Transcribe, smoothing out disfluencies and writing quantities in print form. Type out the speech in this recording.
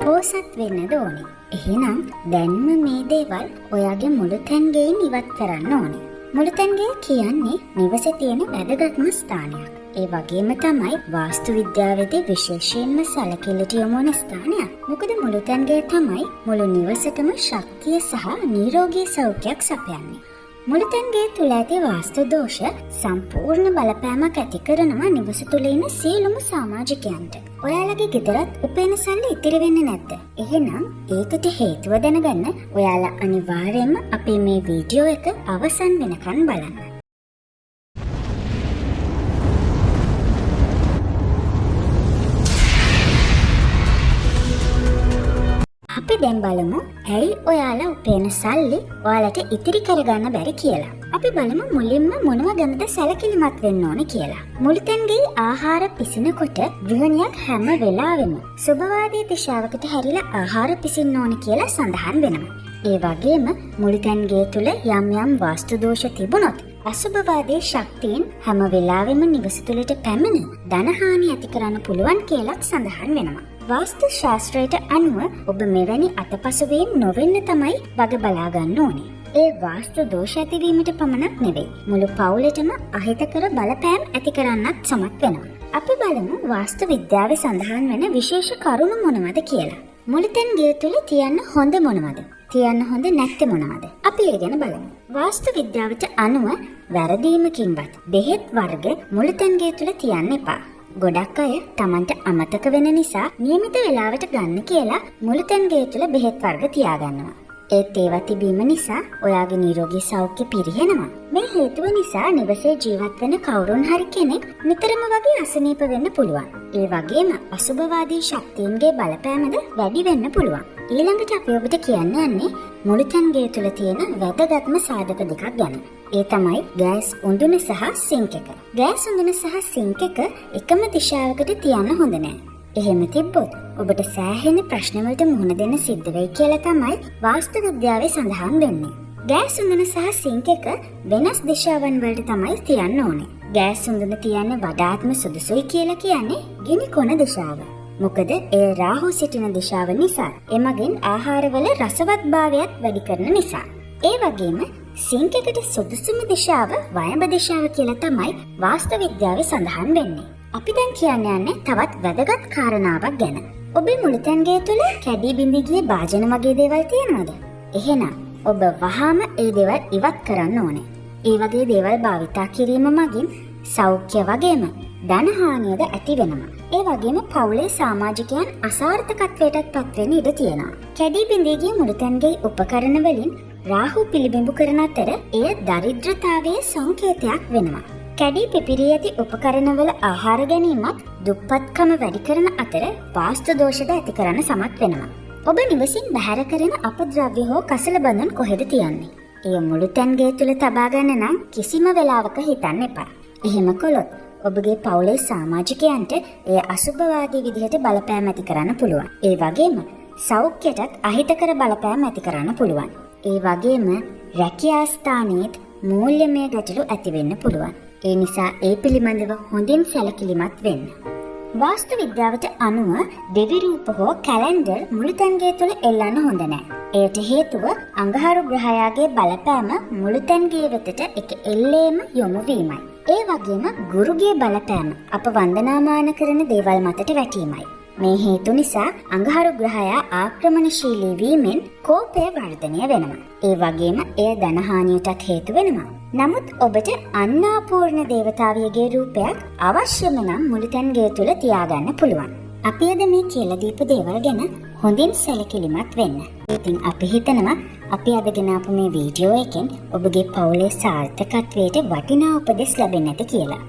පෝසත් වෙන්නද ඕනේ. එහෙනම් දැන්ම මේ දේවල් ඔයාගේ මුළු තැන්ගෙන් ඉවත් කරන්න ඕනේ. මුළු තැන්ගේ කියන්නේ නිවසේ තියෙන වැදගත්ම ස්ථානයක්. ඒ වගේම තමයි වාස්තු විද්‍යාවේදී විශේෂයෙන්ම සැලකිල්ලට යොමු වන ස්ථානයක්. මොකද මුළු තැන්ගේ තමයි මුළු නිවසටම ශක්තිය සහ නිරෝගී සෞඛ්‍යයක් සපයන්නේ. මුළු තැන්ගේ තුල ඇති වාස්තු දෝෂ සම්පූර්ණ බලපෑමක් ඇති කරනවා නිවස තුල ඉන්න සියලුම සමාජිකයන්ට. ඔයාලගේ ගෙදරත් උපයන සල්ලි ඉතිරි වෙන්නේ නැද්ද? එහෙනම් ඒකට හේතුව දැනගන්න ඔයාලා අනිවාර්යයෙන්ම අපේ මේ වීඩියෝ එක අවසන් වෙනකන් බලන්න. අපි දැන් බලමු ඇයි ඔයාලා උපයන සල්ලි ඔයාලට ඉතිරි කරගන්න බැරි කියලා. අපි බලමු මුලින්ම මොනවා ගැනද සැලකිලිමත් වෙන්න ඕනේ කියලා. මුළුතැන්ගේ ආහාර පිසිනකොට ගෘහණියක් හැම වෙලාවෙම සුභවාදී දිශාවකට හැරිලා ආහාර පිසින්න ඕනේ කියලා සඳහන් වෙනවා. ඒ වගේම මුළුතැන්ගේ තුල යම් යම් වාස්තු දෝෂ තිබුණොත් අසුභවාදී ශක්තියින් හැම වෙලාවෙම නිවස තුලට පැමිණ ධනහානි ඇති කරන්න පුළුවන් කියලා සඳහන් වෙනවා. වාස්තු ශාස්ත්‍රයට අනුව ඔබ මෙවැනි අතපසුවීම් නොවෙන්න තමයි වග බලා ගන්න ඕනේ. ඒ වාස්තු දෝෂ ඇතිවීමට පමණක් නෙවෙයි, මුළු පවුලටම අහිතකර බලපෑම් ඇති කරන්නත් සමත් වෙනවා. අපි බලමු වාස්තු විද්‍යාවේ සඳහන් වෙන විශේෂ කරුණු මොනවද කියලා. මුළුතැන් ගේ තුල තියන්න හොඳ මොනවද? තියන්න හොඳ නැත්තේ මොනවද? අපි ඒ ගැන බලමු. වාස්තු විද්‍යාවට අනුව වැරදීමකින්වත් බෙහෙත් වර්ග මුළුතැන් ගේ තුල තියන්න එපා. ගොඩක් අය Tamanට අමතක වෙන නිසා නියමිත වෙලාවට ගන්න කියලා මුළුතැන්ගේ තුල බෙහෙත් වර්ග තියාගන්නවා. ඒත් ඒවා තිබීම නිසා ඔයාගේ නිරෝගී සෞඛ්‍ය පිරිහෙනවා. මේ හේතුව නිසා නිවසේ ජීවත් වෙන කවුරුන් හරි කෙනෙක් නිතරම වගේ අසනීප වෙන්න පුළුවන්. ඒ වගේම අසුභවාදී ශක්තියින්ගේ බලපෑමද වැඩි වෙන්න පුළුවන්. ඊළඟට අපි ඔබට කියන්න යන්නේ මුළුතැන්ගේ තුල තියෙන වැදගත්ම සාධක දෙකක් ගැන. ඒ තමයි ගෑස් උඳුන සහ සිංක් එක. ගෑස් උඳුන සහ සිංක් එක එකම දිශාවකට තියන්න හොඳ නෑ. එහෙම තිබ්බොත් ඔබට සෑහෙන ප්‍රශ්න වලට මුහුණ දෙන්න සිද්ධ වෙයි කියලා තමයි වාස්තු විද්‍යාවේ සඳහන් වෙන්නේ. ගෑස් උඳුන සහ සිංක් එක වෙනස් දිශාවන් වලට තමයි තියන්න ඕනේ. ගෑස් උඳුන තියන්න වඩාත්ම සුදුසුයි කියලා කියන්නේ ගිනි කොන දිශාව. මොකද ඒ රාහු සිටින දිශාව නිසා. එමගින් ආහාරවල රසවත්භාවයත් වැඩි කරන නිසා. ඒ වගේම සිංක් එකට සුදුසුම දිශාව වයඹ දිශාව කියලා තමයි වාස්තු විද්‍යාවේ සඳහන් වෙන්නේ. අපි දැන් කියන්න යන්නේ තවත් වැදගත් කාරණාවක් ගැන. ඔබේ මුළුතැන්ගේ තුල කැඩී බිඳී ගිය භාජන වගේ දේවල් තියෙනවද? එහෙනම් ඔබ වහාම ඒ දේවල් ඉවත් කරන්න ඕනේ. ඒ වගේ දේවල් භාවිතා කිරීම මගින් සෞඛ්‍ය වගේම ධනහානියද ඇති වෙනවා. ඒ වගේම පවුලේ සමාජිකයන් අසාර්ථකත්වයටත් පත් වෙන්න ඉඩ තියෙනවා. කැඩී බිඳී ගිය මුළුතැන්ගේ උපකරණ වලින් රාහු පිළිබිඹු කරන අතර එය දරිද්‍රතාවයේ සංකේතයක් වෙනවා. කැඩී පිපිරී ඇති උපකරණවල ආහාර ගැනීමත් දුප්පත්කම වැඩි කරන අතර වාස්තු දෝෂද ඇති කරන්න සමත් වෙනවා. ඔබ නිවසින් බැහැර කරන අපද්‍රව්‍ය හෝ කසල බඳුන් කොහෙද තියන්නේ? එය මුළුතැන්ගේ තුල තබා ගන්න නම් කිසිම වෙලාවක හිතන්න එපා. එහෙම කළොත් ඔබගේ පවුලේ සමාජිකයන්ට එය අසුභවාදී විදිහට බලපෑම් ඇති කරන්න පුළුවන්. ඒ වගේම සෞඛ්‍යයටත් අහිතකර බලපෑම් ඇති කරන්න පුළුවන්. ඒ වගේම රැකියා ස්ථානයේත් මූල්‍යමය ගැටලු ඇති වෙන්න පුළුවන්. ඒ නිසා ඒ පිළිබඳව හොඳින් සැලකිලිමත් වෙන්න. වාස්තු විද්‍යාවට අනුව දෙවි රූප හෝ කැලෙන්ඩර් මුළුතැන්ගේ තුල එල්ලන්න හොඳ නැහැ. එයට හේතුව අඟහරු ග්‍රහයාගේ බලපෑම මුළුතැන්ගේ වෙතට එක එල්ලේම යොමු වීමයි. ඒ වගේම ගුරුගේ බලපෑම අප වන්දනාමාන කරන දේවල් මතට වැටීමයි. මේ හේතු නිසා අඟහරු ග්‍රහයා ආක්‍රමණශීලී වීමෙන් කෝපය වර්ධනය වෙනවා. ඒ වගේම එය ධනහානියටත් හේතු වෙනවා. නමුත් ඔබට අන්නාපූර්ණ දේවතාවියගේ රූපයක් අවශ්‍යම නම් මුළුතැන්ගේ තුල තියාගන්න පුළුවන්. අපි අද මේ කියලා දීපු දේවල් ගැන හොඳින් සැලකිලිමත් වෙන්න. ඉතින් අපි හිතනවා අපි අද ගෙන ආපු මේ වීඩියෝ එකෙන් ඔබගේ පවුලේ සාර්ථකත්වයට වටිනා උපදෙස් ලැබෙන්න ඇති කියලා.